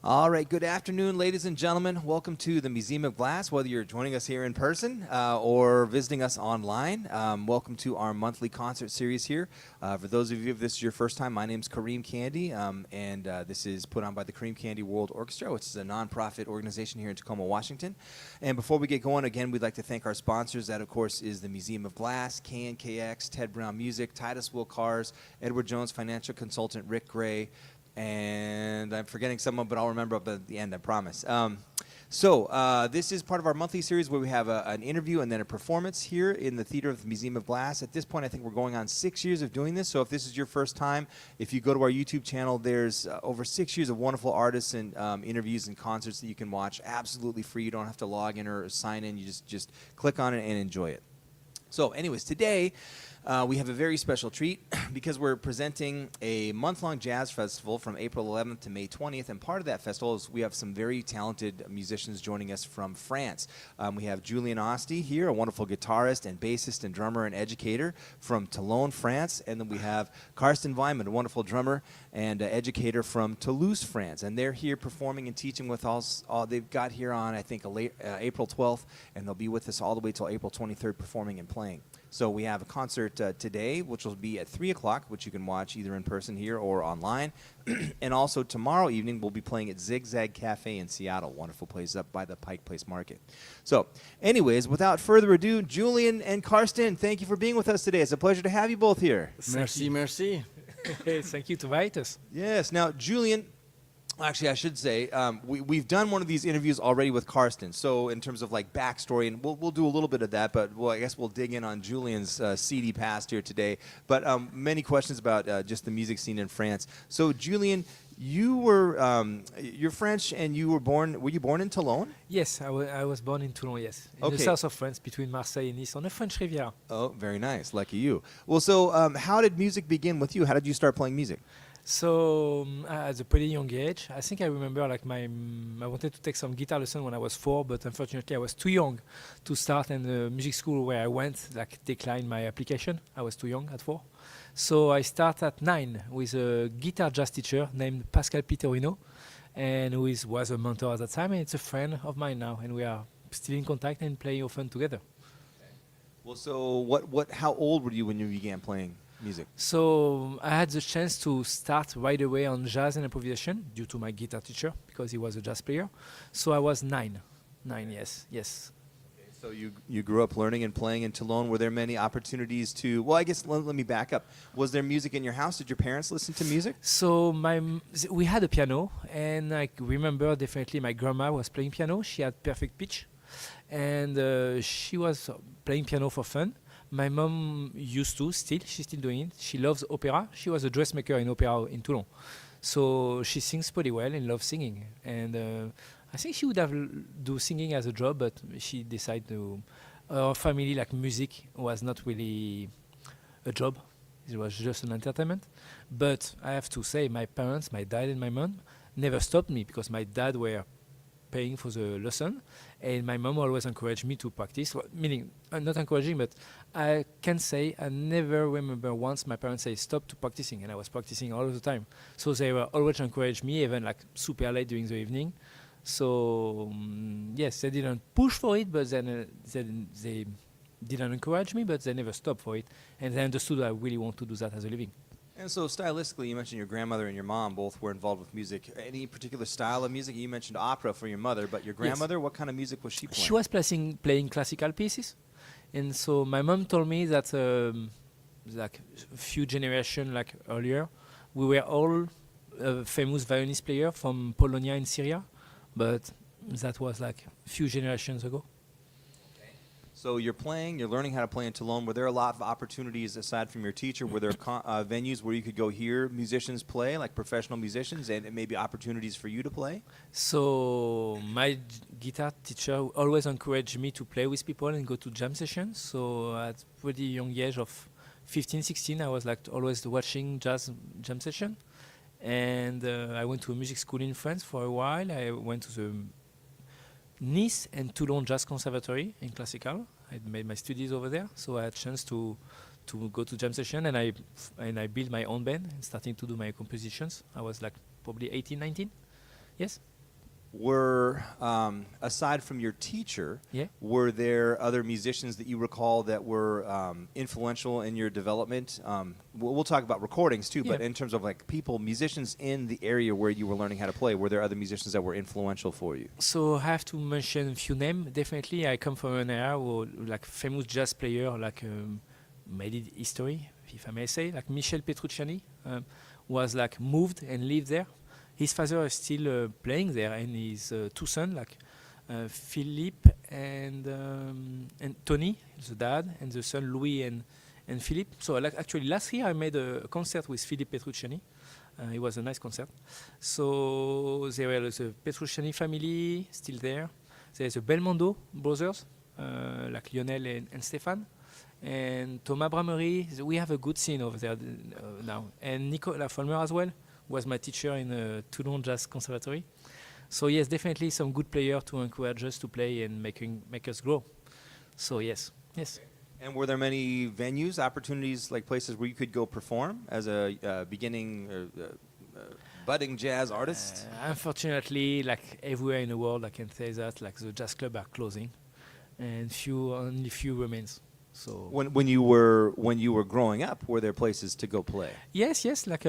All right, good afternoon, ladies and gentlemen. Welcome to the Museum of Glass, whether you're joining us here in person or visiting us online. Welcome to our monthly concert series here. For those of you, if this is your first time, my name's Kareem Kandi, and this is put on by the Kareem Kandi World Orchestra, which is a nonprofit organization here in Tacoma, Washington. And before we get going, again, we'd like to thank our sponsors. That, of course, is the Museum of Glass, KNKX, Ted Brown Music, Titus Will Cars, Edward Jones Financial Consultant, Rick Gray, and I'm forgetting someone, but I'll remember up at the end, I promise. This is part of our monthly series where we have an interview and then a performance here in the Theater of the Museum of Glass. At this point, I think we're going on 6 years of doing this. So if this is your first time, if you go to our YouTube channel, there's over 6 years of wonderful artists and interviews and concerts that you can watch absolutely free. You don't have to log in or sign in. You just click on it and enjoy it. So anyways, today we have a very special treat because we're presenting a month-long jazz festival from April 11th to May 20th, and part of that festival is we have some very talented musicians joining us from France. We have Julien here, a wonderful guitarist and bassist and drummer and educator from Toulon, France, and then we have Carsten, a wonderful drummer and educator from Toulouse, France, and they're here performing and teaching with us. They've got here on, I think, April 12th, and they'll be with us all the way till April 23rd performing and playing. So we have a concert today, which will be at 3 o'clock, which you can watch either in person here or online. And also tomorrow evening, we'll be playing at Zigzag Cafe in Seattle, wonderful place up by the Pike Place Market. So anyways, without further ado, Julien and Carsten, thank you for being with us today. It's a pleasure to have you both here. Merci, merci. Thank you to invite us. Yes. Now, Julien, actually, I should say, we've done one of these interviews already with Carsten. So in terms of like backstory, and we'll do a little bit of that, but I guess we'll dig in on Julien's seedy past here today. But many questions about just the music scene in France. So Julien, you're French and were you born in Toulon? Yes, I was born in Toulon, yes. In the south of France, between Marseille and Nice, on the French Riviera. Oh, very nice. Lucky you. Well, so how did music begin with you? How did you start playing music? So at a pretty young age, I think I remember like I wanted to take some guitar lesson when I was 4, but unfortunately I was too young to start, and the music school where I went declined my application. I was too young at 4. So I started at 9 with a guitar jazz teacher named Pascal Piterino, and who was a mentor at that time, and it's a friend of mine now, and we are still in contact and playing often together. Okay. Well, so how old were you when you began playing music? So I had the chance to start right away on jazz and improvisation due to my guitar teacher, because he was a jazz player. So I was 9, yes. Okay, so you grew up learning and playing in Toulon. Were there many opportunities to, well, I guess let me back up. Was there music in your house? Did your parents listen to music? So we had a piano, and I remember definitely my grandma was playing piano. She had perfect pitch, and she was playing piano for fun. My mom used to, she's still doing it. She loves opera. She was a dressmaker in opera in Toulon. So she sings pretty well and loves singing. And I think she would have do singing as a job, but she decided to, our family, like music was not really a job. It was just an entertainment. But I have to say, my parents, my dad and my mom, never stopped me, because my dad were paying for the lesson, and my mom always encouraged me to practice, meaning not encouraging, but I can say I never remember once my parents say stop to practicing, and I was practicing all the time. So they were always encouraged me, even like super late during the evening. So yes, they didn't push for it, but then they didn't encourage me, but they never stopped for it, and they understood I really want to do that as a living. And so stylistically, you mentioned your grandmother and your mom both were involved with music. Any particular style of music? You mentioned opera for your mother, but your grandmother, yes. What kind of music was she playing? She was playing classical pieces. And so my mom told me that like a few generations like earlier, we were all famous violinist player from Polonia in Syria, but that was like a few generations ago. So you're learning how to play in Toulon. Were there a lot of opportunities aside from your teacher? Were there venues where you could go hear musicians play, like professional musicians, and maybe opportunities for you to play? So my guitar teacher always encouraged me to play with people and go to jam sessions. So at pretty young age of 15, 16, I was like always watching jazz jam session. And I went to a music school in France for a while. I went to the Nice and Toulon Jazz Conservatory in classical. I made my studies over there, so I had a chance to go to jam session, and I built my own band and starting to do my compositions. I was like probably 18, 19. Yes. Were aside from your teacher, Yeah. were there other musicians that you recall that were influential in your development? We'll talk about recordings too, but Yeah. in terms of like people, musicians in the area where you were learning how to play, were there other musicians that were influential for you? So I have to mention a few names. Definitely, I come from an area where like famous jazz player like made it history, if I may say, like Michel Petrucciani was like moved and lived there. His father is still playing there, and his two sons, like Philippe and Tony, the dad, and the son Louis and Philippe. So like actually last year I made a concert with Philippe Petrucciani. It was a nice concert. So there were the Petrucciani family still there. There's the Belmondo brothers, like Lionel and Stéphane. And Thomas Bramery. We have a good scene over there now. And Nicolas Folmer as well was my teacher in Toulon Jazz Conservatory. So yes, definitely some good player to encourage us to play and make us grow. So yes. And were there many venues, opportunities, like places where you could go perform as a beginning, budding jazz artist? Unfortunately, like everywhere in the world, I can say that like the jazz clubs are closing, and only few remains. So When you were growing up, were there places to go play? yes, like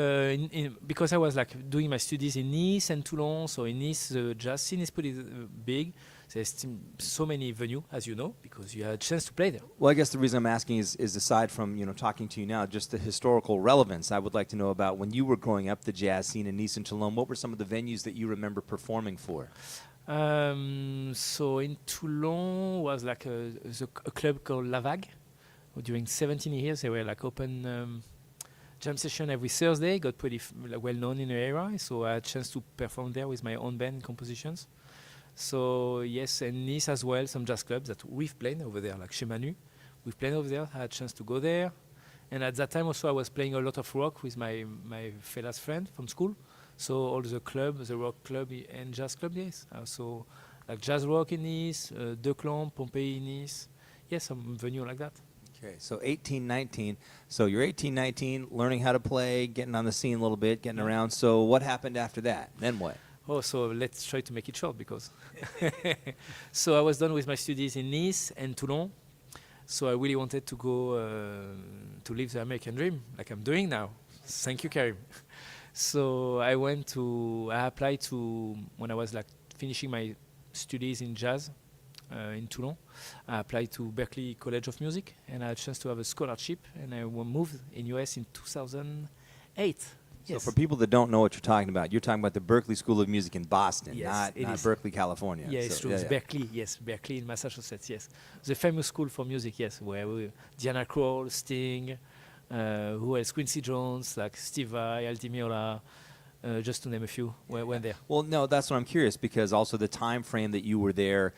because I was like doing my studies in Nice and Toulon. So in Nice, the jazz scene is pretty big. There's so many venues, as you know, because you had a chance to play there. Well, I guess the reason I'm asking is aside from talking to you now, just the historical relevance. I would like to know about when you were growing up, the jazz scene in Nice and Toulon. What were some of the venues that you remember performing for? So in Toulon was like a club called La Vague. During 17 years, they were like open jam session every Thursday. Got pretty well known in the area, so I had a chance to perform there with my own band compositions. So yes, and Nice as well, some jazz clubs that we've played over there, like Chez Manu. We've played over there. I had a chance to go there, and at that time also I was playing a lot of rock with my fellas friend from school. So all the club, the rock club and jazz club, yes. So like jazz rock in Nice, Declan, Pompeii in Nice. Yes, some venue like that. Okay, so 18, 19. So you're 18, 19, learning how to play, getting on the scene a little bit, getting around. So what happened after that? Then what? Oh, so let's try to make it short because. So I was done with my studies in Nice and Toulon. So I really wanted to go to live the American dream, like I'm doing now. Thank you, Kareem. So I applied to, when I was like finishing my studies in jazz in Toulon, I applied to Berklee College of Music, and I had a chance to have a scholarship, and I moved in US in 2008. So Yes. for people that don't know what you're talking about the Berklee School of Music in Boston, Yes, it not is. Berkeley, California. Yeah, So, it's true. It's Berklee, yes, Berklee in Massachusetts, yes. The famous school for music, yes, where Diana Krall, Sting, who else? Quincy Jones, like Steve Vai, Al Di Meola, just to name a few, went there. Well, no, that's what I'm curious, because also the time frame that you were there,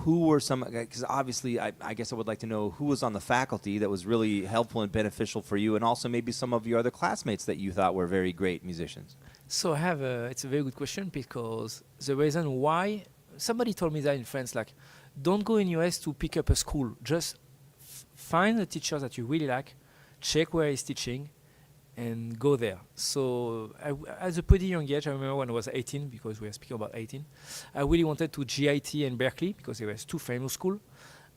who were some, because obviously I guess I would like to know who was on the faculty that was really helpful and beneficial for you, and also maybe some of your other classmates that you thought were very great musicians. So it's a very good question, because the reason why, somebody told me that in France, like, don't go in US to pick up a school, just find a teacher that you really like, check where he's teaching, and go there. So at a pretty young age, I remember when I was 18, because we are speaking about 18, I really wanted to GIT and Berklee, because there was two famous schools.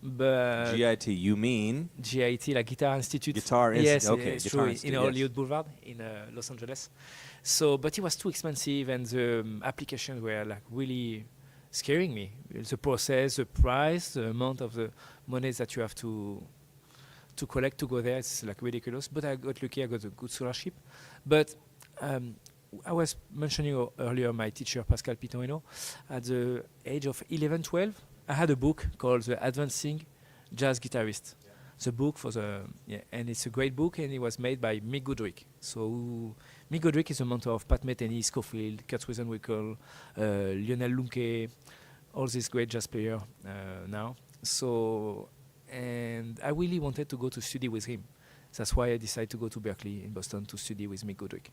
But GIT, you mean? GIT, like Guitar Institute. Guitar Institute, yes, okay. it's Guitar true, Institute, in yes. Hollywood Boulevard in Los Angeles. So, but it was too expensive, and the applications were like really scaring me. The process, the price, the amount of the money that you have to collect to go there, it's like ridiculous. But I got lucky, I got a good scholarship. But I was mentioning earlier my teacher, Pascal Pitorino. At the age of 11, 12, I had a book called The Advancing Jazz Guitarist. The book and it's a great book, and it was made by Mick Goodrick. So Mick Goodrick is a mentor of Pat Metheny, Scofield, Kurt Wisenwickel, Lionel Lunke, all these great jazz players now. So, and I really wanted to go to study with him. That's why I decided to go to Berklee in Boston to study with Mick Goodrick.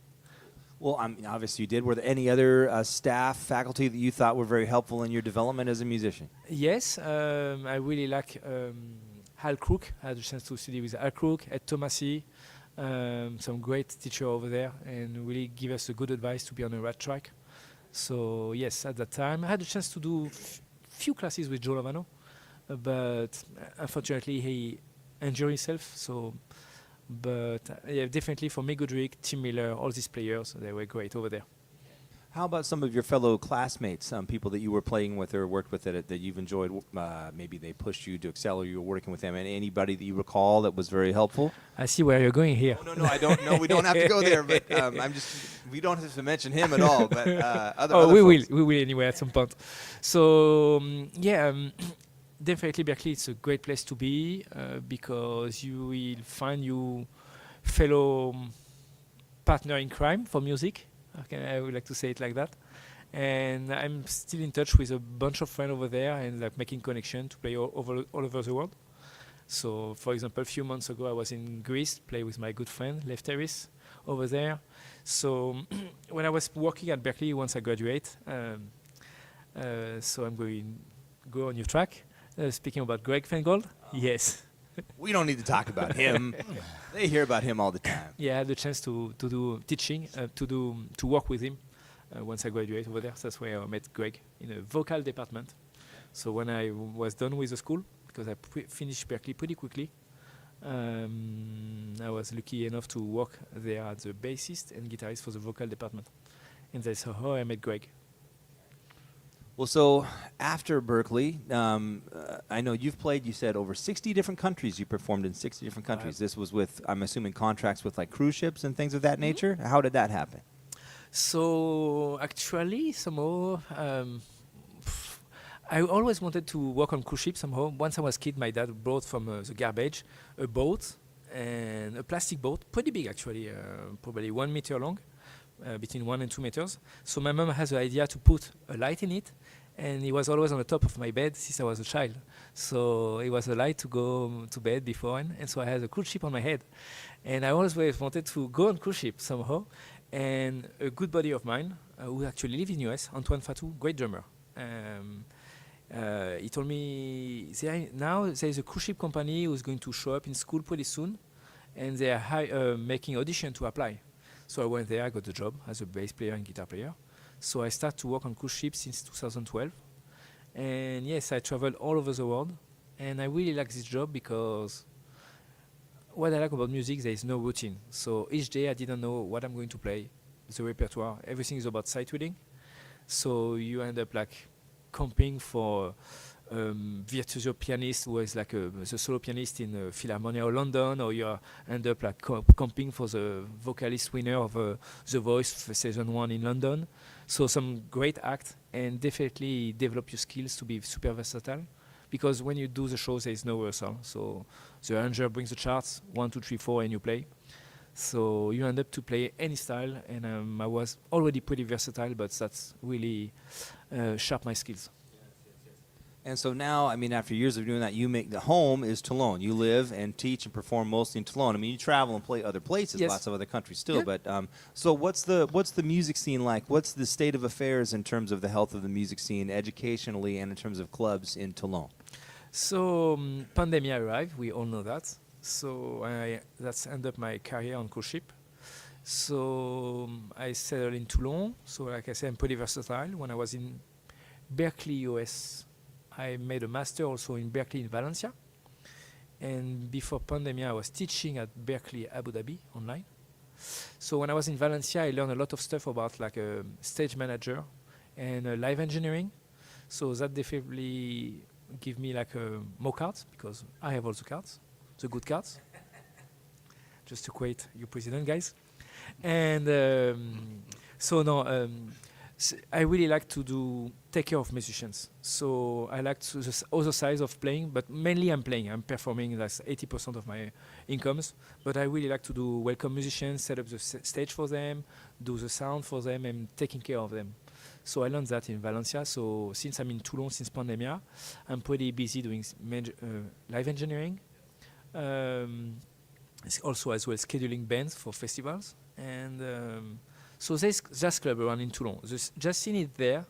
Well, obviously you did. Were there any other staff, faculty that you thought were very helpful in your development as a musician? Yes, I really like Hal Crook. I had a chance to study with Hal Crook, Ed Tomasi, some great teacher over there, and really give us a good advice to be on the right track. So yes, at that time I had a chance to do few classes with Joe Lovano, but unfortunately he injured himself. So, but yeah, definitely for me, Goodrick, Tim Miller, all these players, they were great over there. How about some of your fellow classmates, people that you were playing with or worked with that you've enjoyed? Maybe they pushed you to excel, or you were working with them. And anybody that you recall that was very helpful? I see where you're going here. No, I don't know. We don't have to go there, but we don't have to mention him at all. But other we folks. will anyway at some point. So definitely Berkeley. It's a great place to be because you will find you fellow partner in crime for music. Okay, I would like to say it like that. And I'm still in touch with a bunch of friends over there and like making connection to play all over the world. So, for example, a few months ago, I was in Greece, play with my good friend Lev Teris over there. So, when I was working at Berkeley, once I graduate, so I'm going to go on your track. Speaking about Greg Feingold, yes. We don't need to talk about him. They hear about him all the time. Yeah, I had the chance to do teaching, to work with him once I graduated over there. That's where I met Greg in a vocal department. So when I was done with the school, because I finished Berkeley pretty quickly, I was lucky enough to work there as a bassist and guitarist for the vocal department. And that's how I met Greg. Well, so after Berkeley, I know you've played, you said, over 60 different countries. You performed in 60 different countries. This was with, I'm assuming, contracts with like cruise ships and things of that nature. How did that happen? So actually, somehow, I always wanted to work on cruise ships somehow. Once I was a kid, my dad brought from the garbage a boat and a plastic boat, pretty big actually, probably 1 meter long. Between 1 and 2 meters. So my mom has the idea to put a light in it, and it was always on the top of my bed since I was a child. So it was a light to go to bed before, and so I had a cruise ship on my head. And I always wanted to go on cruise ship somehow. And a good buddy of mine, who actually lives in US, Antoine Fatou, great drummer, he told me, now there's a cruise ship company who's going to show up in school pretty soon, and they are making audition to apply. So I went there, I got the job as a bass player and guitar player. So I started to work on cruise ships since 2012. And yes, I traveled all over the world. And I really like this job because what I like about music, there is no routine. So each day I didn't know what I'm going to play, the repertoire. Everything is about sight reading. So you end up like comping for virtuoso pianist who is like the solo pianist in Philharmonia of London, or you end up like comping for the vocalist winner of The Voice for season 1 in London. So some great act, and definitely develop your skills to be super versatile, because when you do the shows there is no rehearsal. So the arranger brings the charts 1, 2, 3, 4 and you play. So you end up to play any style, and I was already pretty versatile, but that's really sharp my skills. And so now, I mean, after years of doing that, you make the home is Toulon. You live and teach and perform mostly in Toulon. I mean, you travel and play other places, Yes. lots of other countries still. Yeah. But so what's the music scene like? What's the state of affairs in terms of the health of the music scene, educationally and in terms of clubs in Toulon? So pandemic arrived, we all know that. So that's ended up my career on cruise ship. So I settled in Toulon. So like I said, I'm pretty versatile. When I was in Berkeley, US, I made a master also in Berkeley in Valencia. And before pandemic, I was teaching at Berkeley, Abu Dhabi, online. So when I was in Valencia, I learned a lot of stuff about like a stage manager and live engineering. So that definitely give me like more cards, because I have all the cards, the good cards. Just to quote your president, guys. And I really like to take care of musicians. So I like the other side of playing, but mainly I'm playing. I'm performing. That's 80% of my incomes. But I really like to do welcome musicians, set up the stage for them, do the sound for them, and taking care of them. So I learned that in Valencia. So since I'm in Toulon since pandemia, I'm pretty busy doing live engineering. Also as well scheduling bands for festivals. And so there's jazz club around in Toulon. The jazz scene is there,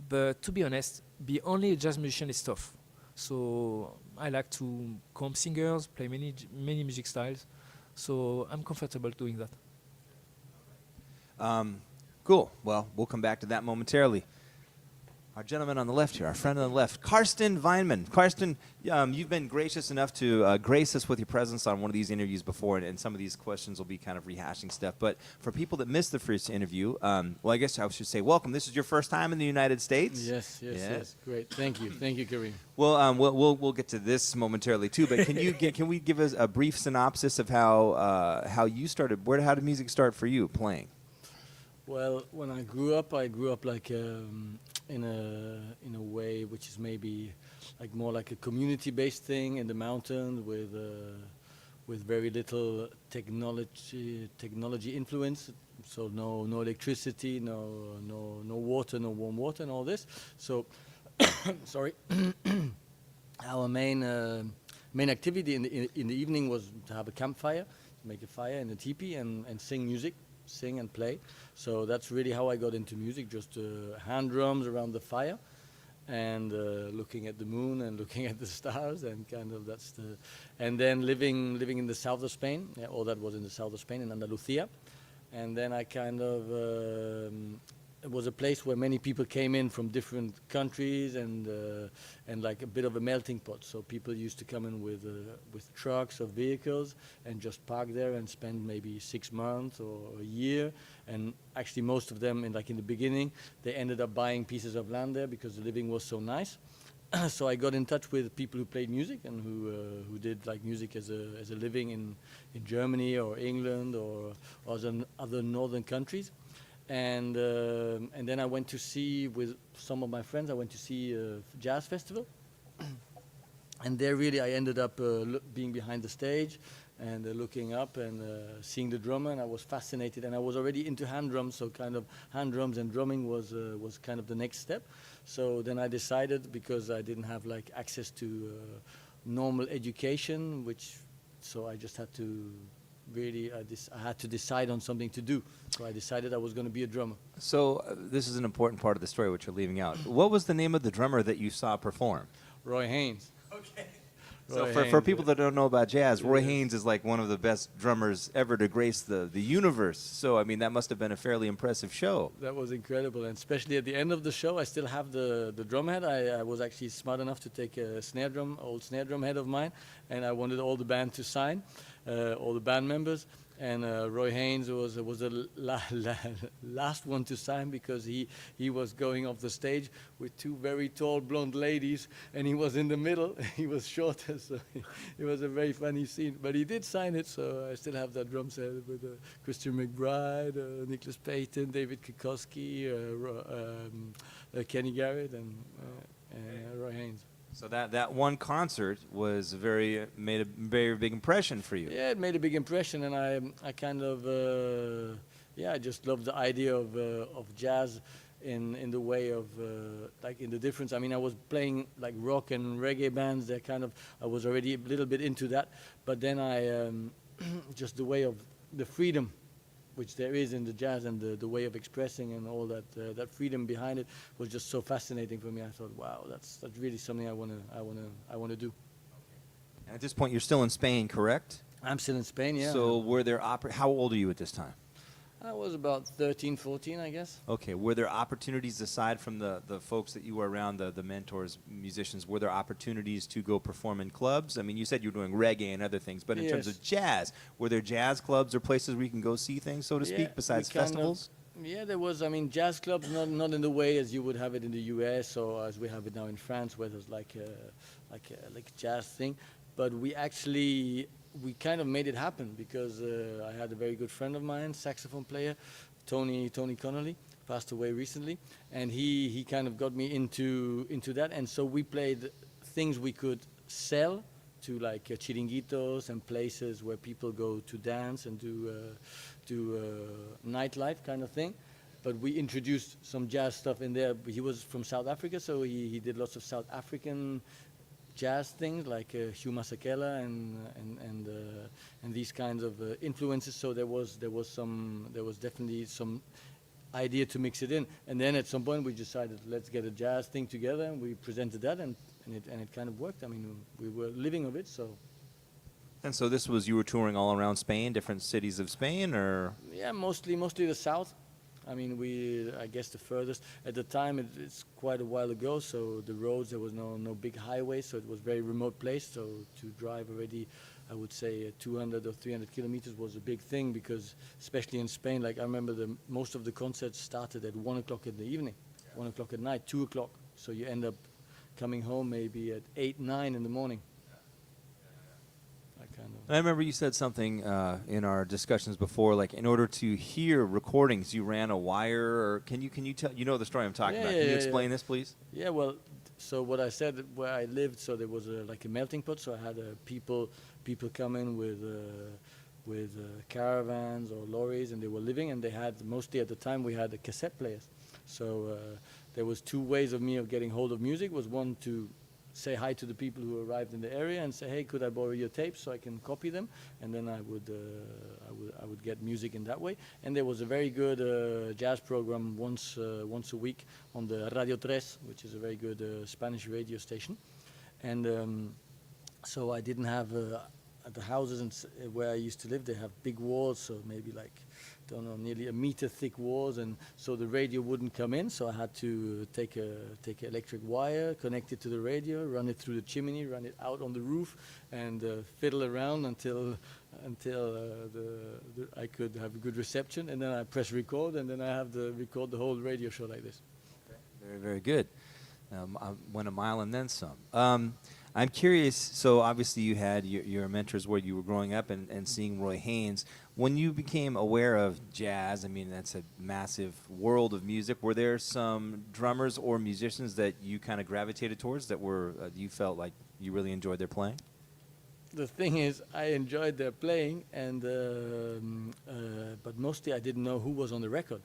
but to be honest, be only a jazz musician is tough. So I like to comp singers, play many music styles. So I'm comfortable doing that. Cool. Well, we'll come back to that momentarily. Our gentleman on the left here, our friend on the left, Carsten Weinman. Carsten, you've been gracious enough to grace us with your presence on one of these interviews before, and some of these questions will be kind of rehashing stuff. But for people that missed the first interview, well, I guess I should say welcome. This is your first time in the United States? Yes. Great. Thank you, Kareem. Well, we'll get to this momentarily too. But can we give us a brief synopsis of how you started? How did music start for you playing? Well, when I grew up like in a way which is maybe like more like a community-based thing in the mountains with very little technology influence. So no electricity, no water, no warm water, and all this. So sorry. Our main activity in the evening was to have a campfire, to make a fire in a teepee and sing music. Sing and play. So that's really how I got into music, just hand drums around the fire and looking at the moon and looking at the stars, and kind of and then living in the south of Spain. Yeah, all that was in the south of Spain, in Andalusia. And then I kind of it was a place where many people came in from different countries and like a bit of a melting pot. So people used to come in with trucks or vehicles and just park there and spend maybe 6 months or a year. And actually most of them, in the beginning, they ended up buying pieces of land there because the living was so nice. So I got in touch with people who played music and who did like music as a living in Germany or England or other northern countries. And then I went to see, with some of my friends, I went to see a jazz festival. And there really I ended up being behind the stage and looking up and seeing the drummer, and I was fascinated. And I was already into hand drums, so kind of hand drums and drumming was kind of the next step. So then I decided, because I didn't have like access to normal education, so I just had to really, I had to decide on something to do. So I decided I was going to be a drummer. So this is an important part of the story, which you're leaving out. What was the name of the drummer that you saw perform? Roy Haynes. Okay. So for people that don't know about jazz, Roy Haynes is like one of the best drummers ever to grace the universe. So, I mean, that must have been a fairly impressive show. That was incredible. And especially at the end of the show, I still have the drum head. I was actually smart enough to take a old snare drum head of mine, and I wanted all the band to sign, all the band members. And Roy Haynes was the last one to sign, because he was going off the stage with two very tall blonde ladies, and he was in the middle. He was shorter, so it was a very funny scene. But he did sign it, so I still have that drum set with Christian McBride, Nicholas Payton, David Kikoski, Kenny Garrett, and Roy Haynes. So that one concert made a very big impression for you. Yeah, it made a big impression, and I kind of I just love the idea of jazz in the way of like in the difference. I mean, I was playing like rock and reggae bands. I was already a little bit into that, but then I just the way of the freedom which there is in the jazz, and the way of expressing and all that freedom behind it was just so fascinating for me. I thought, wow, that's really something I wanna do. And at this point, you're still in Spain, correct? I'm still in Spain, yeah. So were there how old are you at this time? I was about 13, 14, I guess. Okay. Were there opportunities, aside from the folks that you were around, the mentors, musicians, were there opportunities to go perform in clubs? I mean, you said you were doing reggae and other things, but in terms of jazz, were there jazz clubs or places where you can go see things, so to speak, besides festivals? Yeah, there was. I mean, jazz clubs, not in the way as you would have it in the U.S. or as we have it now in France, where there's like a jazz thing. But we kind of made it happen, because I had a very good friend of mine, saxophone player, Tony Connolly, passed away recently, and he kind of got me into that. And so we played things we could sell to like chiringuitos and places where people go to dance and do nightlife kind of thing. But we introduced some jazz stuff in there. He was from South Africa, so he did lots of South African jazz things like Hugh Masekela and these kinds of influences. So there was definitely some idea to mix it in. And then at some point we decided, let's get a jazz thing together, and we presented that, and it kind of worked. I mean, we were living of it, so. And so you were touring all around Spain, different cities of Spain, or? Yeah, mostly the south. I mean, I guess the furthest at the time it's quite a while ago. So the roads, there was no big highway, so it was very remote place. So to drive already, I would say 200 or 300 kilometers was a big thing, because especially in Spain, like I remember most of the concerts started at 1 o'clock in the evening, 1 o'clock at night, 2 o'clock. So you end up coming home maybe at 8, 9 in the morning. And I remember you said something in our discussions before, like in order to hear recordings, you ran a wire. Or can you tell? You know the story I'm talking about. Can you explain this, please? Yeah, well, so what I said, where I lived, so there was like a melting pot. So I had people come in with caravans or lorries, and they were living, and they had, mostly at the time we had cassette players. So there was two ways of getting hold of music. Was one to say hi to the people who arrived in the area and say, hey, could I borrow your tapes so I can copy them? And then I would get music in that way. And there was a very good jazz program once a week on the Radio Tres, which is a very good Spanish radio station. And so I didn't have at the houses where I used to live, they have big walls, so maybe like, don't know, nearly a meter thick walls, and so the radio wouldn't come in. So I had to take an electric wire, connect it to the radio, run it through the chimney, run it out on the roof, and fiddle around until I could have a good reception, and then I press record, and then I have to record the whole radio show like this. Very, very good. I went a mile and then some. I'm curious, so obviously you had your mentors where you were growing up and seeing Roy Haynes. When you became aware of jazz, I mean, that's a massive world of music. Were there some drummers or musicians that you kind of gravitated towards that were you felt like you really enjoyed their playing? The thing is, I enjoyed their playing, and but mostly I didn't know who was on the record,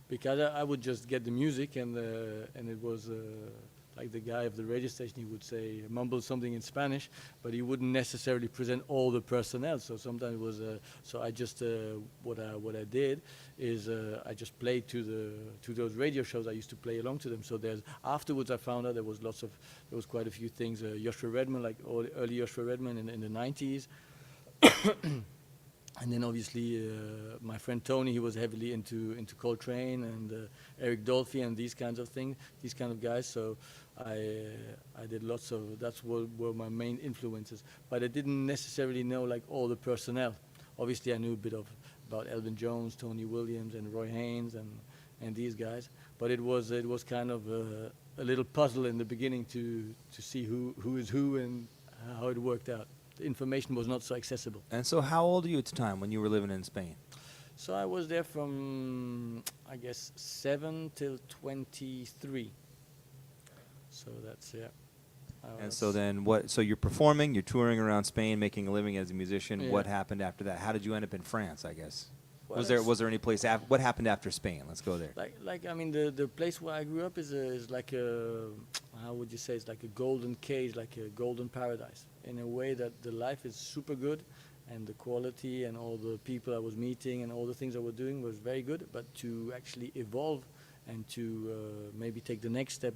because I would just get the music, and it was like the guy of the radio station, he would say, mumble something in Spanish, but he wouldn't necessarily present all the personnel. So sometimes it was, so I just, what I did is I just played to those radio shows. I used to play along to them. So afterwards I found out there was quite a few things. Joshua Redman, like early Joshua Redman in the 90s. And then obviously my friend Tony, he was heavily into Coltrane and Eric Dolphy and these kinds of things, these kind of guys. So I did lots of, that's what were my main influences. But I didn't necessarily know like all the personnel. Obviously I knew a bit about Elvin Jones, Tony Williams and Roy Haynes and these guys. But it was kind of a little puzzle in the beginning to see who is who and how it worked out. The information was not so accessible. And so how old are you at the time when you were living in Spain? So I was there from, I guess, 7 till 23. So that's, yeah. And so then so you're performing, you're touring around Spain, making a living as a musician. Yeah. What happened after that? How did you end up in France, I guess? Well, Was there any place, what happened after Spain? Let's go there. Like I mean, the place where I grew up is like a, how would you say, it's like a golden cage, like a golden paradise, in a way that the life is super good, and the quality and all the people I was meeting and all the things I was doing was very good. But to actually evolve and to maybe take the next step,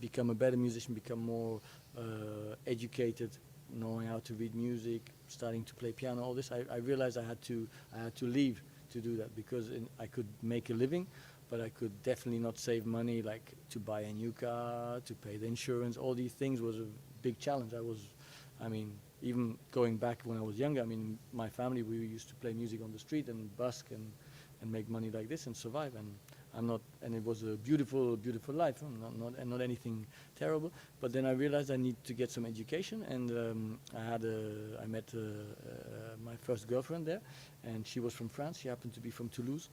become a better musician, become more educated, knowing how to read music, starting to play piano, all this, I realized I had to leave to do that, because I could make a living, but I could definitely not save money, like to buy a new car, to pay the insurance. All these things was a big challenge. I mean, even going back when I was younger, I mean, my family, we used to play music on the street and busk and make money like this and survive. And it was a beautiful, beautiful life, not anything terrible. But then I realized I need to get some education, and I met my first girlfriend there, and she was from France. She happened to be from Toulouse.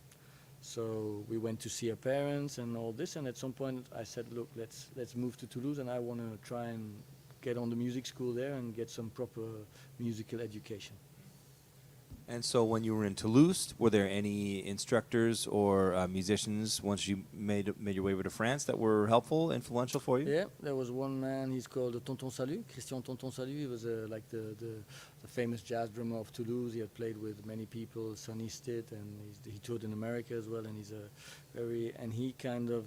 So we went to see her parents and all this, and at some point I said, look, let's move to Toulouse, and I want to try and get on the music school there and get some proper musical education. And so when you were in Toulouse, were there any instructors or musicians once you made your way over to France that were helpful, influential for you? Yeah, there was one man, he's called Tonton Salut, Christian Tonton Salut. He was like the famous jazz drummer of Toulouse. He had played with many people, Sonny Stitt, and he toured in America as well, and he's and he kind of,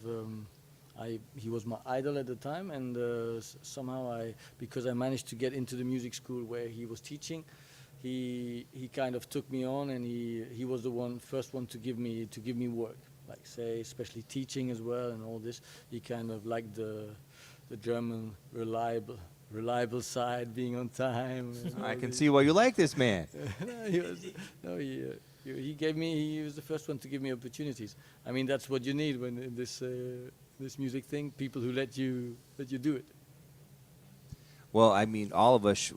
he was my idol at the time, and somehow because I managed to get into the music school where he was teaching, he kind of took me on, and he was the first one to give me work. like say, especially teaching as well and all this. He kind of liked the German reliable side, being on time. I can see why you like this man. He gave me. He was the first one to give me opportunities. I mean, that's what you need when in this music thing. People who let you do it. Well, I mean, all of us,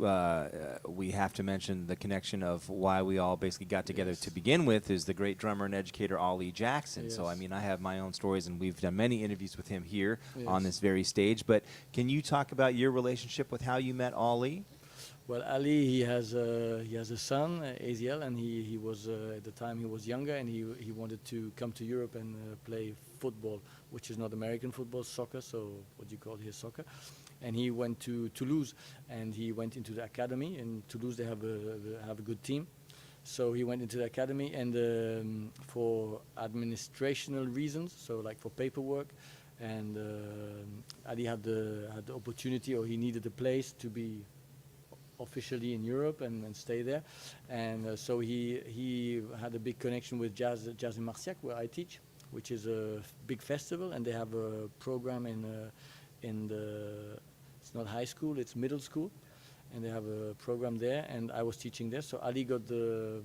we have to mention the connection of why we all basically got together to begin with is the great drummer and educator Ollie Jackson. So, I mean, I have my own stories, and we've done many interviews with him here on this very stage. But can you talk about your relationship with how you met Ollie? Well, Ali, he has a son, Aziel, and he was at the time he was younger, and he wanted to come to Europe and play football, which is not American football, soccer. So what you call here soccer. And he went to Toulouse, and he went into the academy. In Toulouse, they have a good team, so he went into the academy, and for administrational reasons, so like for paperwork, and Ali had the opportunity, or he needed a place to be officially in Europe and stay there, and so he had a big connection with Jazz in Marciac, where I teach, which is a big festival, and they have a program in the, it's not high school, it's middle school, and they have a program there, and I was teaching there, so Ali got the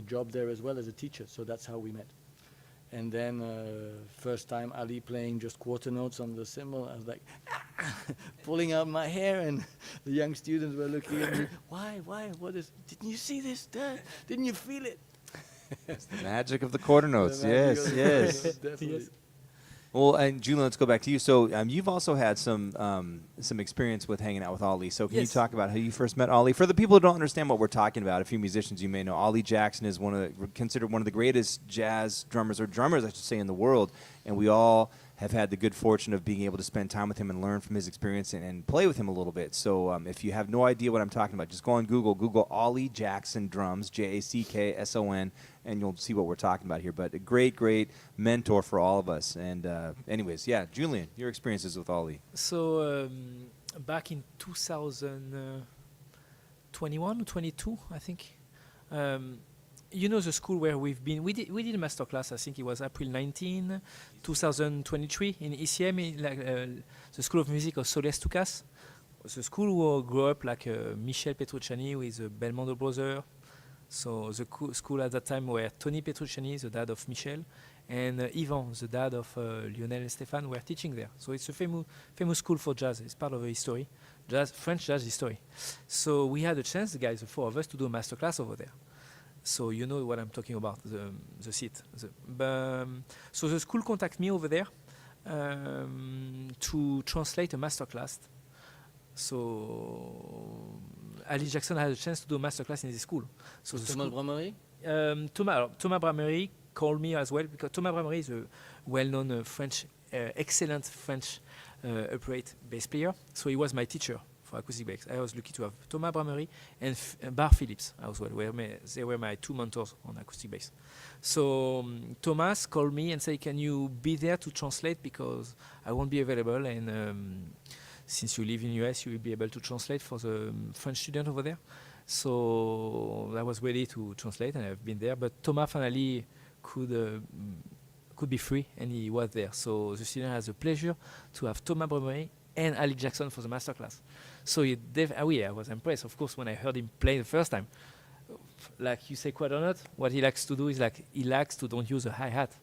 job there as well as a teacher, so that's how we met. And then first time Ali playing just quarter notes on the cymbal, I was like pulling out my hair, and the young students were looking at me, why, didn't you see this, Dad? Didn't you feel it? It's the magic of the quarter notes, yes. Definitely. Well, and Julien, let's go back to you. So you've also had some experience with hanging out with Ollie. So can you talk about how you first met Ollie? For the people who don't understand what we're talking about, a few musicians you may know, Ollie Jackson is considered one of the greatest jazz drummers, or drummers, I should say, in the world. And we all have had the good fortune of being able to spend time with him and learn from his experience and play with him a little bit. So if you have no idea what I'm talking about, just go on Google Ollie Jackson drums, Jackson, and you'll see what we're talking about here. But a great, great mentor for all of us. And anyways, yeah, Julien, your experiences with Ollie. So back in 2021 or 22, I think. You know the school where we've been. We did a masterclass. I think it was April 19, 2023 in ECM, the School of Music of Soles Tucas. The school who grew up like Michel Petrucciani with the Belmondo brother. So the school at that time were Tony Petrucciani, the dad of Michel, and Ivan, the dad of Lionel and Stéphane, were teaching there. So it's a famous school for jazz. It's part of the history, French jazz history. So we had a chance, the guys, the four of us, to do a masterclass over there. So you know what I'm talking about, the seat. So the school contacted me over there to translate a masterclass. So Ali Jackson had a chance to do a masterclass in this school. So Thomas Bramery? Thomas Bramery called me as well, because Thomas Bramery is a well-known French, excellent French upright bass player. So he was my teacher for acoustic bass. I was lucky to have Thomas Bramery and Bar Phillips as well. They were my two mentors on acoustic bass. So Thomas called me and said, "Can you be there to translate, because I won't be available, and since you live in US, you will be able to translate for the French student over there." So I was ready to translate, and I've been there. But Thomas finally could be free, and he was there. So the student has the pleasure to have Thomas Bramery and Ali Jackson for the masterclass. So I was impressed, of course, when I heard him play the first time. Like you say, quite or not, what he likes to do is like he likes to don't use a hi-hat.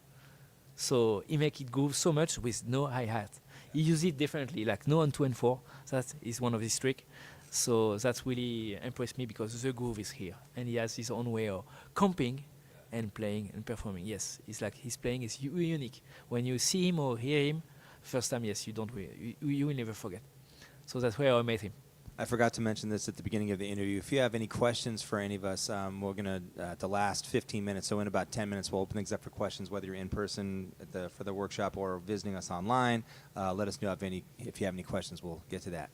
So he make it groove so much with no hi-hat. He uses it differently, like no on 2 and 4. That is one of his tricks. So that's really impressed me, because the groove is here, and he has his own way of comping and playing and performing. Yes, it's like his playing is unique. When you see him or hear him first time, yes, you will never forget. So that's where I met him. I forgot to mention this at the beginning of the interview. If you have any questions for any of us, we're going to, at the last 15 minutes, so in about 10 minutes, we'll open things up for questions, whether you're in person for the workshop or visiting us online. Let us know if you have any questions. We'll get to that.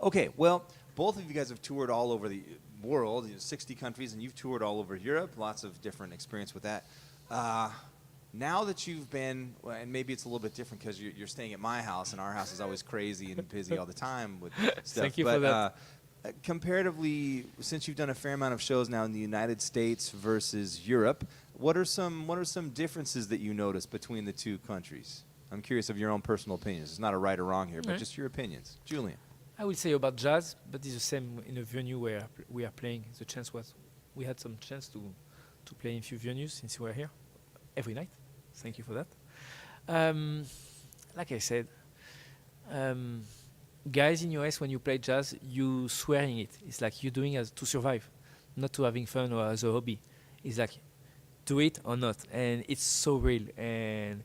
Okay, well, both of you guys have toured all over the world, 60 countries, and you've toured all over Europe. Lots of different experience with that. Now that you've been, and maybe it's a little bit different because you're staying at my house, and our house is always crazy and busy all the time with stuff. Thank you for that. Comparatively, since you've done a fair amount of shows now in the United States versus Europe, What are some differences that you notice between the two countries? I'm curious of your own personal opinions. It's not a right or wrong here, but Right. just your opinions. Julien. I will say about jazz, but it's the same in a venue where we are playing. The chance was we had some chance to play in few venues since we were here every night. Thank you for that. Like I said, guys in US, when you play jazz, you swearing it. It's like you're doing as to survive, not to having fun or as a hobby. It's like do it or not, and it's so real and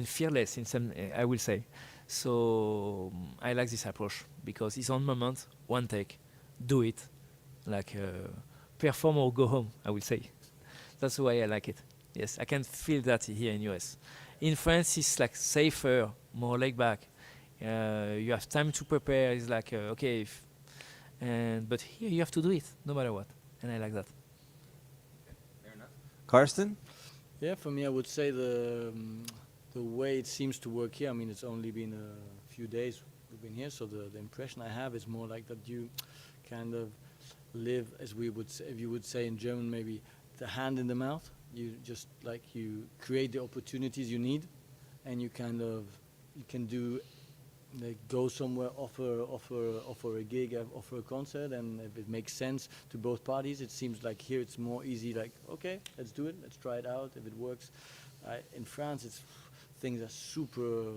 fearless in some, I will say. So I like this approach because it's on moment, one take, do it, like perform or go home. I will say. That's the way I like it. Yes, I can feel that here in US. In France, it's like safer, more laid back. You have time to prepare. It's like okay, but here you have to do it no matter what, and I like that. Fair enough. Carsten. Yeah, for me, I would say the way it seems to work here. I mean, it's only been a few days we've been here, so the impression I have is more like that you kind of live, as we would say, if you would say in German, maybe the hand in the mouth. You just like you create the opportunities you need, and you kind of you can do like go somewhere, offer a gig, offer a concert, and if it makes sense to both parties, it seems like here it's more easy. Like okay, let's do it, let's try it out. If it works, in France, it's things are super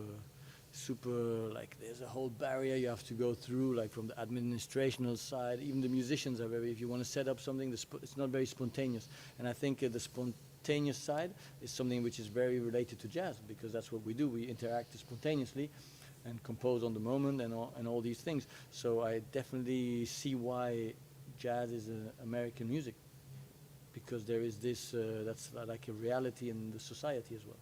like there's a whole barrier you have to go through, like from the administrational side. Even the musicians are very, if you want to set up something, it's not very spontaneous. And I think the spontaneous side is something which is very related to jazz, because that's what we do. We interact spontaneously and compose on the moment and all these things. So I definitely see why jazz is American music, because there is this that's like a reality in the society as well.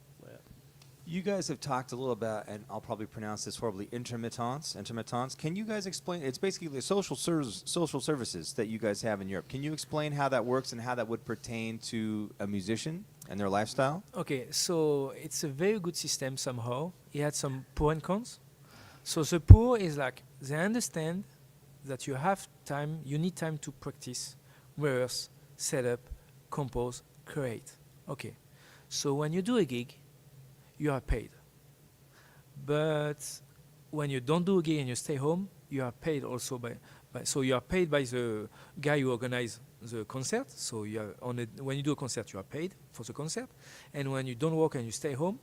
You guys have talked a little about, and I'll probably pronounce this horribly, intermittence. Can you guys explain? It's basically the social services that you guys have in Europe. Can you explain how that works and how that would pertain to a musician and their lifestyle? Okay, so it's a very good system somehow. It had some pros and cons. So the pro is like they understand that you have time, you need time to practice, rehearse, set up, compose, create. Okay, so when you do a gig, you are paid. But when you don't do a gig and you stay home, you are paid also so you are paid by the guy who organizes the concert. So you are when you do a concert, you are paid for the concert. And when you don't work and you stay home,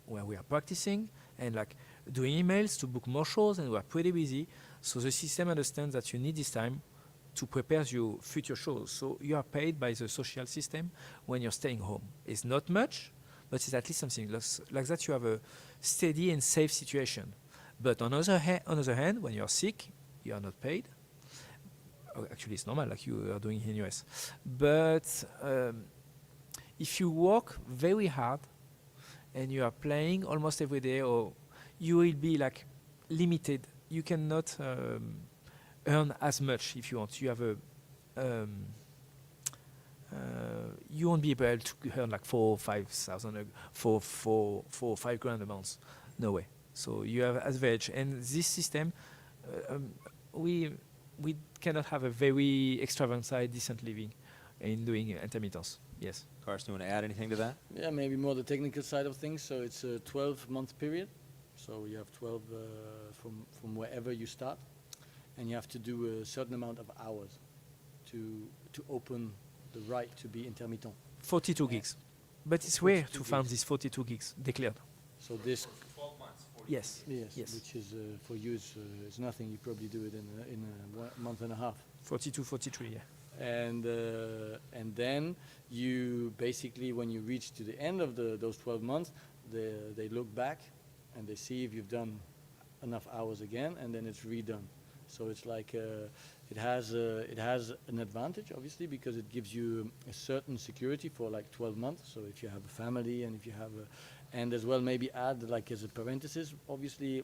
where we are practicing and like doing emails to book more shows, and we are pretty busy. So the system understands that you need this time to prepare your future shows. So you are paid by the social system when you're staying home. It's not much, but it's at least something. Like that, you have a steady and safe situation. But on the other hand, when you're sick, you are not paid. Actually, it's normal, like you are doing in US. But if you work very hard and you are playing almost every day, or you will be like limited. You cannot earn as much if you want. You have a you won't be able to earn like 4 or 5,000 4 or 5 grand a month. No way. So you have average, and this system, we cannot have a very extravagant side, decent living in doing intermittence. Yes. Carsten, you want to add anything to that? Yeah, maybe more the technical side of things. So it's a 12-month period. So you have 12 from wherever you start, and you have to do a certain amount of hours to open the right to be intermittent. 42 gigs. But it's rare to find these 42 gigs declared. So this 12 months. Yes. yes, which is for you is nothing. You probably do it in a month and a half. 42, 43, yeah. And then you basically, when you reach to the end of those 12 months, they look back and they see if you've done enough hours again, and then it's redone. So it's like it has an advantage, obviously, because it gives you a certain security for like 12 months. So if you have a family, and if you have and as well maybe add like as a parenthesis, obviously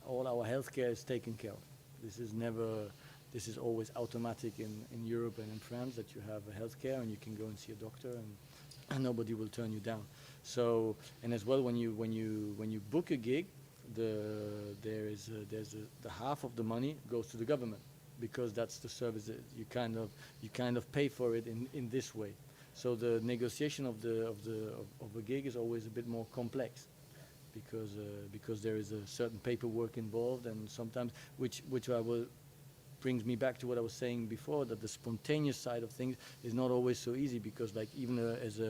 all our healthcare is taken care of. This is always automatic in Europe and in France, that you have a healthcare and you can go and see a doctor, and nobody will turn you down. So, and as well when you book a gig, there's the half of the money goes to the government, because that's the service that you kind of pay for it in this way. So the negotiation of a gig is always a bit more complex, because there is a certain paperwork involved, and sometimes which I will brings me back to what I was saying before, that the spontaneous side of things is not always so easy, because like even as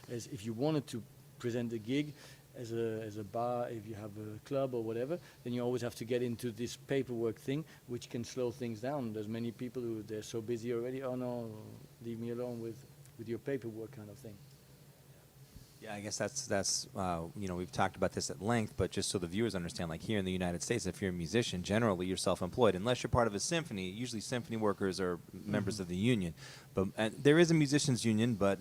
if you wanted to present a gig as a bar, if you have a club or whatever, then you always have to get into this paperwork thing, which can slow things down. There's many people who they're so busy already, oh no, leave me alone with your paperwork kind of thing. Yeah, I guess that's we've talked about this at length, but just so the viewers understand, like here in the United States, if you're a musician, generally you're self-employed, unless you're part of a symphony. Usually symphony workers are members of the union, but there is a musicians union, but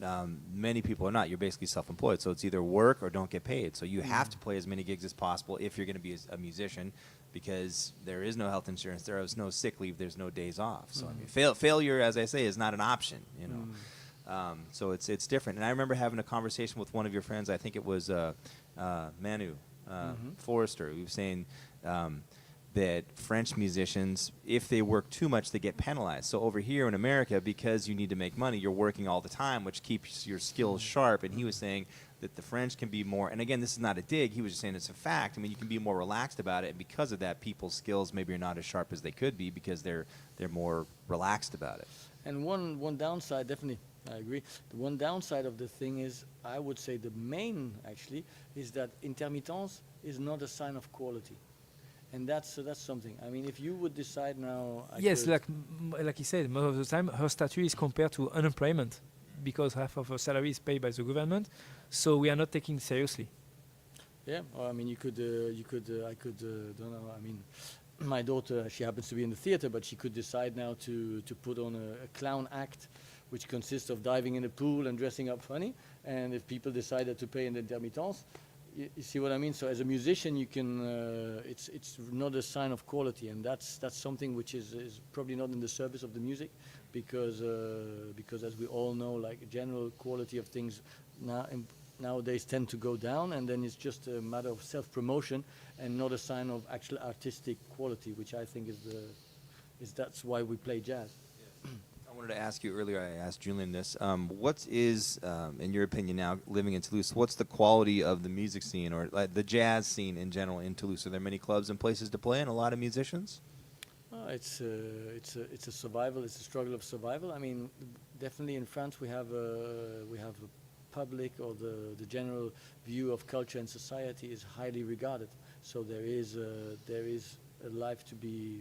many people are not. You're basically self-employed, so it's either work or don't get paid. So you have to play as many gigs as possible if you're going to be a musician, because there is no health insurance, there is no sick leave, there's no days off. So I mean, failure, as I say, is not an option. So it's different. And I remember having a conversation with one of your friends, I think it was Manu Forrester, who was saying that French musicians, if they work too much, they get penalized. So over here in America, because you need to make money, you're working all the time, which keeps your skills sharp. And he was saying that the French can be more, and again, this is not a dig, he was just saying it's a fact. I mean, you can be more relaxed about it, and because of that, people's skills maybe are not as sharp as they could be, because they're more relaxed about it. And one downside, definitely, I agree. The one downside of the thing is, I would say the main actually, is that intermittence is not a sign of quality. And that's something. I mean, if you would decide now... Yes, like he said, most of the time her statute is compared to unemployment, because half of her salary is paid by the government, so we are not taking seriously. Yeah, well, I mean, I could, don't know, I mean, my daughter, she happens to be in the theater, but she could decide now to put on a clown act, which consists of diving in a pool and dressing up funny. And if people decided to pay in the intermittence, you see what I mean? So as a musician, you can, it's not a sign of quality, and that's something which is probably not in the service of the music, because as we all know, like general quality of things nowadays tend to go down, and then it's just a matter of self-promotion and not a sign of actual artistic quality, which I think that's why we play jazz. I wanted to ask you earlier, I asked Julien this, what is, in your opinion now, living in Toulouse, what's the quality of the music scene, or the jazz scene in general in Toulouse? Are there many clubs and places to play and a lot of musicians? It's a survival, it's a struggle of survival. I mean, definitely in France we have a public, or the general view of culture and society is highly regarded. So there is a life to be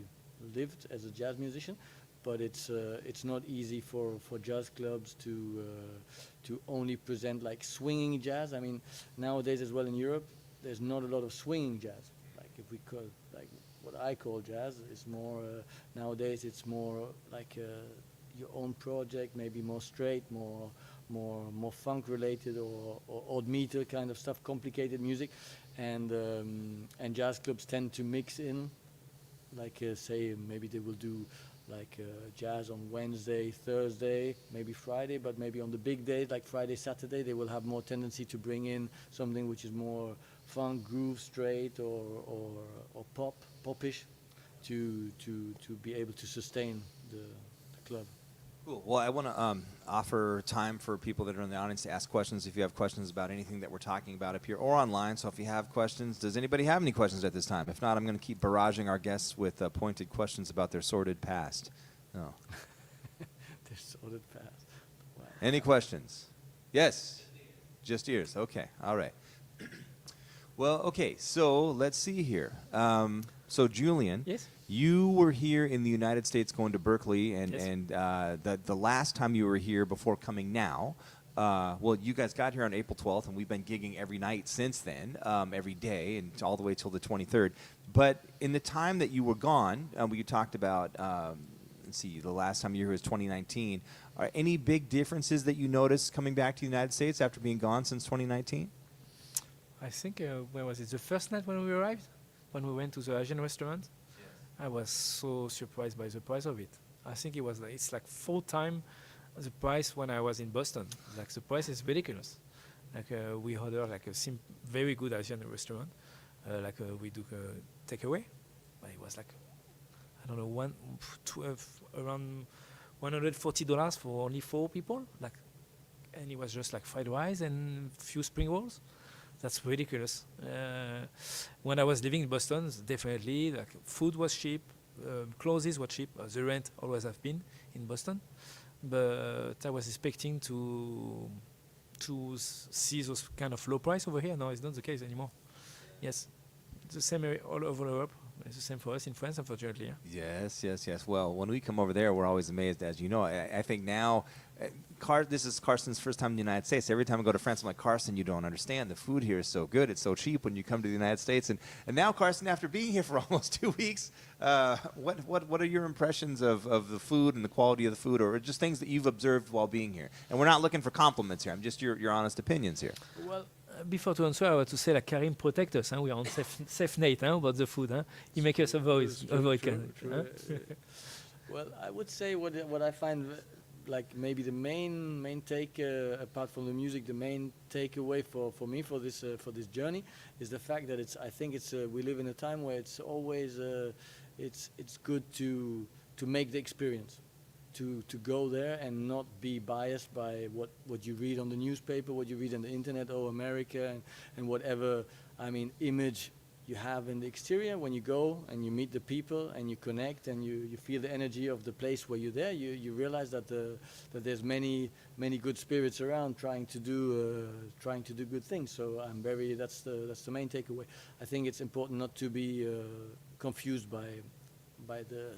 lived as a jazz musician, but it's not easy for jazz clubs to only present like swinging jazz. I mean, nowadays as well in Europe, there's not a lot of swinging jazz. Like if we call, like what I call jazz, is more nowadays it's more like your own project, maybe more straight, more funk related, or odd meter kind of stuff, complicated music, and jazz clubs tend to mix in, like say maybe they will do like jazz on Wednesday, Thursday, maybe Friday, but maybe on the big days like Friday, Saturday, they will have more tendency to bring in something which is more funk, groove, straight, or popish, to be able to sustain the club. Cool. Well, I want to offer time for people that are in the audience to ask questions if you have questions about anything that we're talking about up here or online. So if you have questions, does anybody have any questions at this time? If not, I'm going to keep barraging our guests with pointed questions about their sordid past. No. Their sordid past. Wow. Any questions? Yes? Just ears. Okay. All right. Well, okay. So let's see here. So Julien. Yes. You were here in the United States going to Berkeley, and, Yes. and the last time you were here before coming now, well, you guys got here on April 12th, and we've been gigging every night since then, every day, and all the way till the 23rd. But in the time that you were gone, we talked about, let's see, the last time you were here was 2019. Are any big differences that you noticed coming back to the United States after being gone since 2019? I think, where was it? The first night when we arrived? When we went to the Asian restaurant? I was so surprised by the price of it. I think it's like 4 times the price when I was in Boston. Like the price is ridiculous. Like we order like a very good Asian restaurant, like we do takeaway, but it was like, I don't know, around $140 for only 4 people. Like and it was just like fried rice and few spring rolls. That's ridiculous. When I was living in Boston, definitely like food was cheap, clothes were cheap. The rent always have been in Boston, but I was expecting to see those kind of low price over here. No, it's not the case anymore. Yes, it's the same all over Europe. It's the same for us in France, unfortunately. Yeah? Yes. Well, when we come over there, we're always amazed, as you know. I think now, this is Carsten's first time in the United States. Every time I go to France, I'm like, Carsten, you don't understand. The food here is so good. It's so cheap when you come to the United States. And now, Carsten, after being here for almost 2 weeks, what are your impressions of the food and the quality of the food, or just things that you've observed while being here? And we're not looking for compliments here. I'm just your honest opinions here. Well, before to answer, I want to say that Kareem protect us. We are on safe net about the food. He make us avoid True. Well, I would say what I find like maybe the main take apart from the music, the main takeaway for me for this journey is the fact that I think we live in a time where it's always it's good to make the experience. To go there and not be biased by what you read on the newspaper, what you read on the internet, America, and whatever, image you have in the exterior. When you go and you meet the people and you connect and you feel the energy of the place where you're there, you realize that there's many good spirits around trying to do good things. So that's the main takeaway. I think it's important not to be confused by the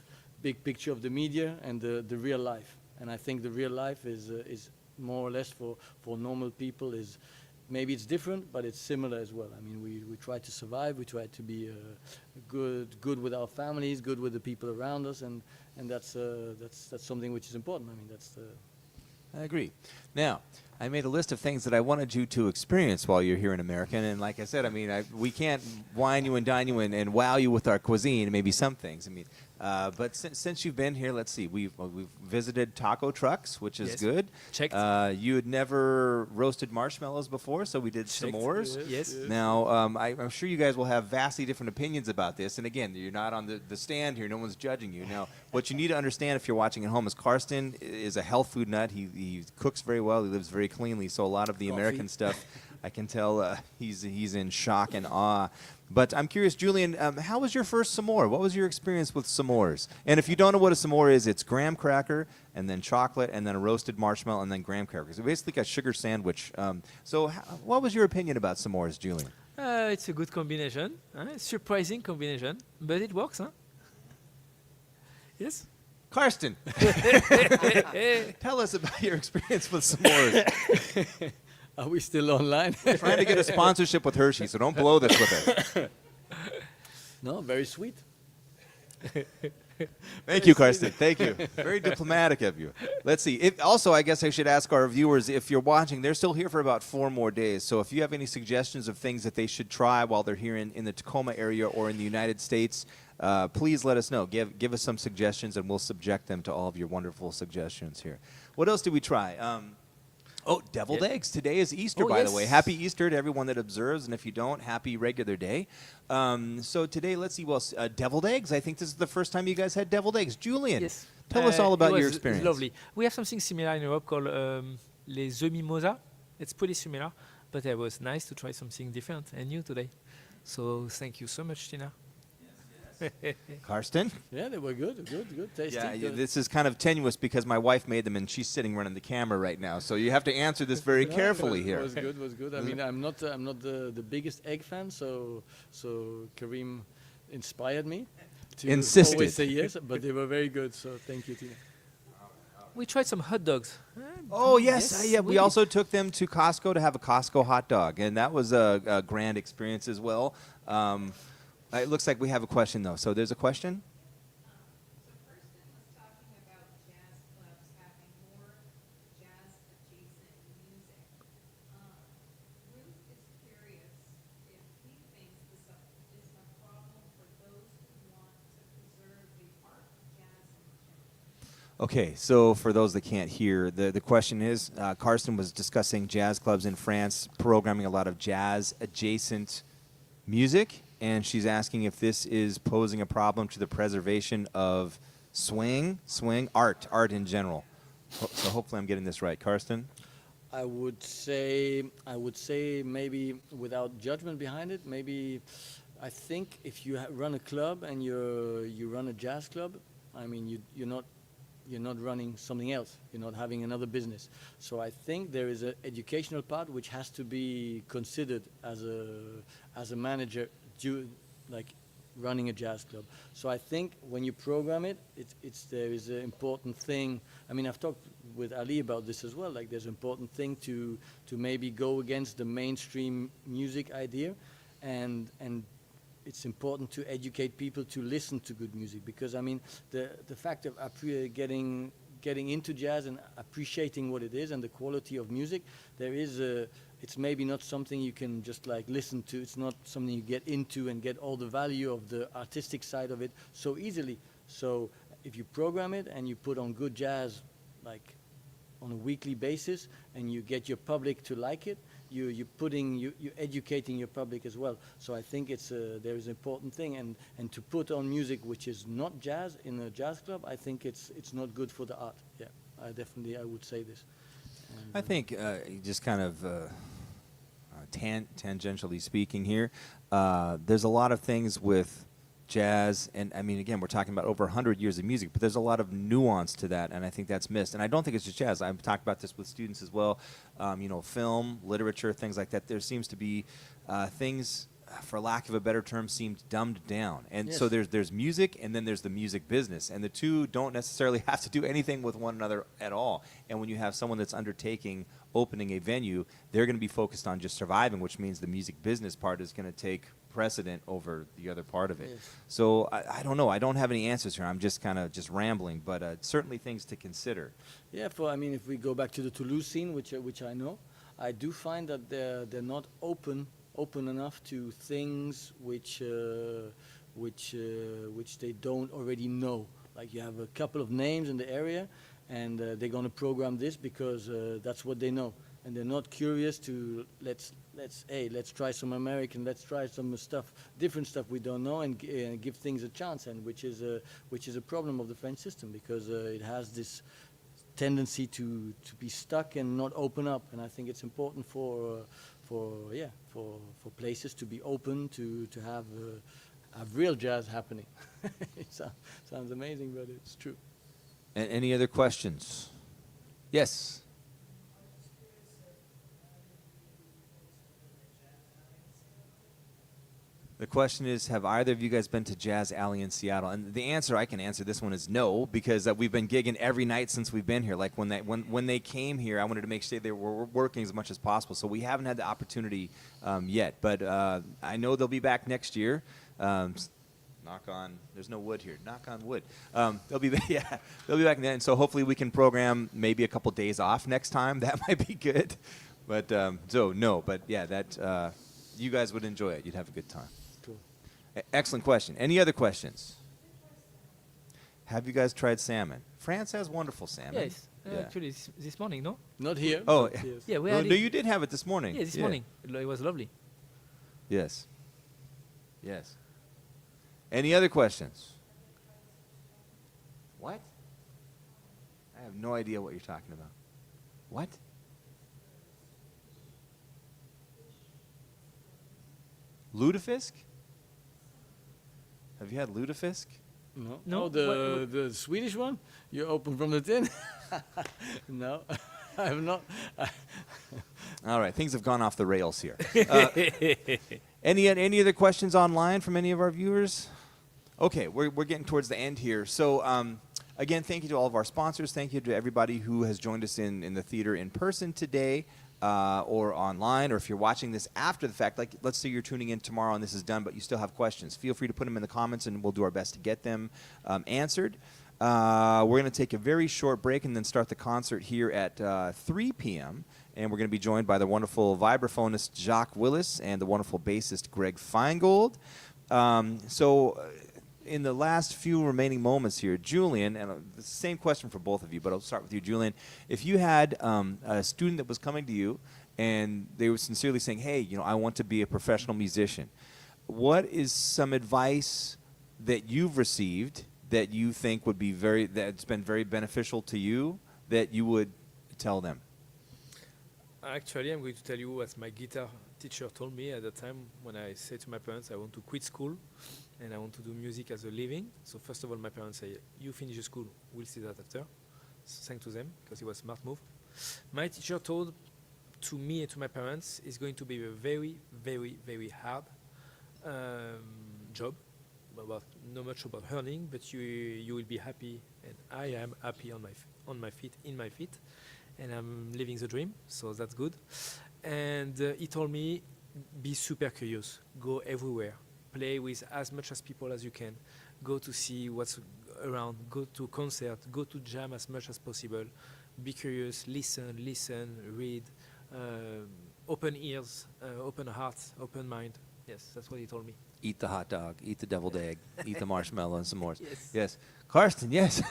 big picture of the media and the real life. And I think the real life is more or less for normal people is maybe it's different, but it's similar as well. We try to survive, we try to be good with our families, good with the people around us, and that's something which is important. I agree. Now, I made a list of things that I wanted you to experience while you're here in America, and like I said, we can't wine you and dine you and wow you with our cuisine, maybe some things. But since you've been here, let's see, we've visited taco trucks, which is good. Checked. You had never roasted marshmallows before, so we did s'mores. Yes. Now, I'm sure you guys will have vastly different opinions about this. And again, you're not on the stand here. No one's judging you. Now, what you need to understand if you're watching at home is Carsten is a health food nut. He cooks very well. He lives very cleanly. So a lot of the American stuff, I can tell he's in shock and awe. But I'm curious, Julien, how was your first s'more? What was your experience with s'mores? And if you don't know what a s'more is, it's graham cracker and then chocolate and then a roasted marshmallow and then graham crackers. So basically a sugar sandwich. What was your opinion about s'mores, Julien? It's a good combination. Surprising combination, but it works, huh? Yes? Carsten, tell us about your experience with s'mores. Are we still online? Trying to get a sponsorship with Hershey, so don't blow this with us. No, very sweet. Thank you, Carsten. Thank you. Very diplomatic of you. Let's see. Also, I guess I should ask our viewers, if you're watching, they're still here for about 4 more days. So if you have any suggestions of things that they should try while they're here in the Tacoma area or in the United States, please let us know. Give us some suggestions, and we'll subject them to all of your wonderful suggestions here. What else did we try? Deviled eggs. Today is Easter, by the way. Happy Easter to everyone that observes, and if you don't, happy regular day. So today, let's see, deviled eggs. I think this is the first time you guys had deviled eggs. Julien, Yes. tell us all about your experience. Lovely. We have something similar in Europe called les œufs mimosa. It's pretty similar, but it was nice to try something different and new today. So thank you so much, Tina. Carsten? Yeah, they were good, tasty. Yeah, this is kind of tenuous because my wife made them and she's sitting running the camera right now. So you have to answer this very carefully here. Was good. I'm not the biggest egg fan, so Kareem inspired me to always say yes, but they were very good. So thank you, Tina. We tried some hot dogs. Oh, yes. We also took them to Costco to have a Costco hot dog, and that was a grand experience as well. It looks like we have a question, though. So there's a question? So Carsten was talking about jazz clubs having more jazz-adjacent music. Ruth is curious if he thinks this is a problem for those who want to preserve the art of jazz in general. Okay, so for those that can't hear, the question is, Carsten was discussing jazz clubs in France, programming a lot of jazz-adjacent music, and she's asking if this is posing a problem to the preservation of swing art in general. So hopefully I'm getting this right. Carsten? I would say maybe without judgment behind it, maybe I think if you run a club and you run a jazz club, I mean you're not running something else. You're not having another business. So I think there is an educational part which has to be considered as a manager, like running a jazz club. So I think when you program it, there is an important thing. I mean, I've talked with Ali about this as well. Like, there's an important thing to maybe go against the mainstream music idea, and it's important to educate people to listen to good music, because I mean the fact of getting into jazz and appreciating what it is and the quality of music, it's maybe not something you can just like listen to. It's not something you get into and get all the value of the artistic side of it so easily. So if you program it and you put on good jazz like on a weekly basis, and you get your public to like it, you're educating your public as well. So I think there is an important thing, and to put on music which is not jazz in a jazz club, I think it's not good for the art. Yeah, I would say this. And I think just kind of tangentially speaking here, there's a lot of things with jazz, and I mean, again, we're talking about over 100 years of music, but there's a lot of nuance to that, and I think that's missed. And I don't think it's just jazz. I've talked about this with students as well. Film, literature, things like that. There seems to be things, for lack of a better term, seemed dumbed down. And so Yes. there's music, and then there's the music business, and the two don't necessarily have to do anything with one another at all. And when you have someone that's undertaking opening a venue, they're going to be focused on just surviving, which means the music business part is going to take precedent over the other part of it. Yes. So I don't know. I don't have any answers here. I'm just kind of just rambling, but certainly things to consider. Yeah, I mean, if we go back to the Toulouse scene, which I know, I do find that they're not open enough to things which they don't already know. Like, you have a couple of names in the area, and they're going to program this because that's what they know, and they're not curious to let's try some American, let's try some different stuff we don't know, and give things a chance, and which is a problem of the French system, because it has this tendency to be stuck and not open up. And I think it's important for places to be open, to have real jazz happening. It sounds amazing, but it's true. Any other questions? Yes. The question is, have either of you guys been to Jazz Alley in Seattle? And the answer, I can answer this one, is no, because we've been gigging every night since we've been here. Like, when they came here, I wanted to make sure they were working as much as possible. So we haven't had the opportunity yet. But I know they'll be back next year. Knock on, there's no wood here. Knock on wood. They'll be back then. So hopefully we can program maybe a couple days off next time. That might be good. But so no. But yeah, that you guys would enjoy it. You'd have a good time. Excellent question. Any other questions? Have you guys tried salmon? France has wonderful salmon. Yes, Yeah. actually, this morning, no? Not here. Oh, but yes. Yeah, we No, had no, it. you did have it this morning. Yeah, this morning. It was lovely. Yes. Yes. Any other questions? What? I have no idea what you're talking about. What? Lutefisk? Have you had lutefisk? No. No, Oh, the Swedish one? You open from the tin? No, I have not. All right, things have gone off the rails here. Any other questions online from any of our viewers? Okay, we're getting towards the end here. So again, thank you to all of our sponsors. Thank you to everybody who has joined us in the theater in person today, or online, or if you're watching this after the fact. Like, let's say you're tuning in tomorrow and this is done, but you still have questions. Feel free to put them in the comments, and we'll do our best to get them answered. We're going to take a very short break and then start the concert here at 3 p.m., and we're going to be joined by the wonderful vibraphonist Jacques Willis and the wonderful bassist Greg Feingold. In the last few remaining moments here, Julien, and the same question for both of you, but I'll start with you, Julien. If you had a student that was coming to you and they were sincerely saying, hey, I want to be a professional musician, what is some advice that you've received that you think would be that's been very beneficial to you that you would tell them? Actually, I'm going to tell you what my guitar teacher told me at the time when I said to my parents I want to quit school and I want to do music as a living. So first of all, my parents say, you finish your school, we'll see that after. So thanks to them, because it was a smart move. My teacher told to me and to my parents, it's going to be a very, very, very hard job. About not much about earning, but you will be happy, and I am happy on my feet, in my feet, and I'm living the dream, so that's good. And he told me, be super curious, go everywhere, play with as much as people as you can, go to see what's around, go to concert, go to jam as much as possible, be curious, listen, read, open ears, open heart, open mind. Yes, that's what he told me. Eat the hot dog, eat the deviled egg, eat the marshmallow and some more. Yes. Yes. Carsten, yes.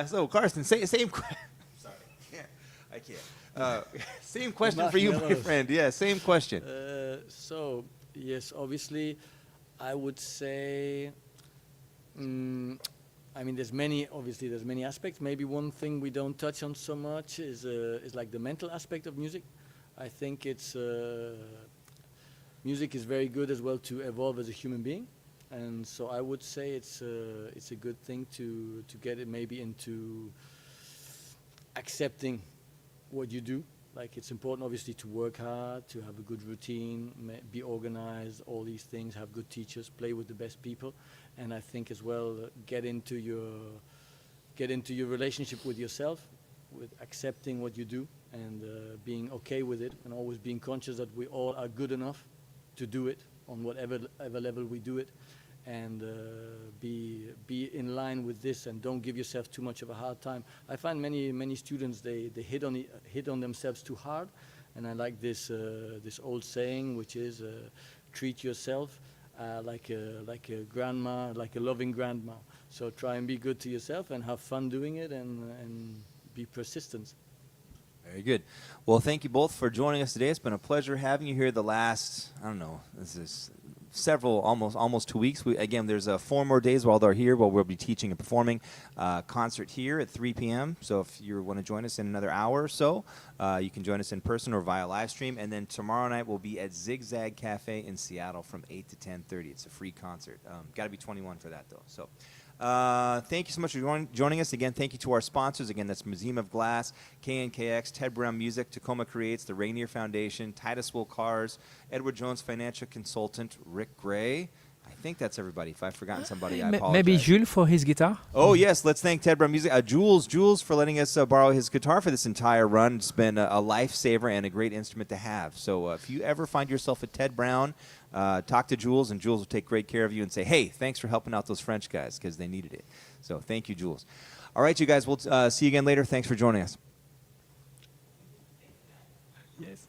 So, Carsten, same sorry, I can't. Same question for you, my Marshmallows. friend. Yeah, same question. So, yes, obviously, I would say, I mean, there's many aspects. Maybe one thing we don't touch on so much is like the mental aspect of music. I think music is very good as well to evolve as a human being, and so I would say it's a good thing to get it maybe into accepting what you do. Like, it's important obviously to work hard, to have a good routine, be organized, all these things, have good teachers, play with the best people, and I think as well get into your relationship with yourself, with accepting what you do and being okay with it, and always being conscious that we all are good enough to do it on whatever level we do it, and be in line with this, and don't give yourself too much of a hard time. I find many students they hit on themselves too hard, and I like this old saying, which is treat yourself like a grandma, like a loving grandma. So try and be good to yourself and have fun doing it, and be persistent. Very good. Well, thank you both for joining us today. It's been a pleasure having you here the last, I don't know, this is several, almost 2 weeks. Again, there's 4 more days while they're here, while we'll be teaching and performing. Concert here at 3 p.m. So if you want to join us in another hour or so, you can join us in person or via live stream. And then tomorrow night we'll be at Zigzag Cafe in Seattle from 8 to 10:30. It's a free concert. Got to be 21 for that, though. So. Thank you so much for joining us. Again, thank you to our sponsors. Again, that's Museum of Glass, KNKX, Ted Brown Music, Tacoma Creates, the Rainier Foundation, Titus Will Cars, Edward Jones Financial Consultant, Rick Gray. I think that's everybody. If I've forgotten somebody, I apologize. Maybe Jules for his guitar? Oh, yes. Let's thank Ted Brown Music. Jules for letting us borrow his guitar for this entire run. It's been a lifesaver and a great instrument to have. So if you ever find yourself at Ted Brown, talk to Jules, and Jules will take great care of you and say, hey, thanks for helping out those French guys, because they needed it. So thank you, Jules. All right, you guys, we'll see you again later. Thanks for joining us. Yes.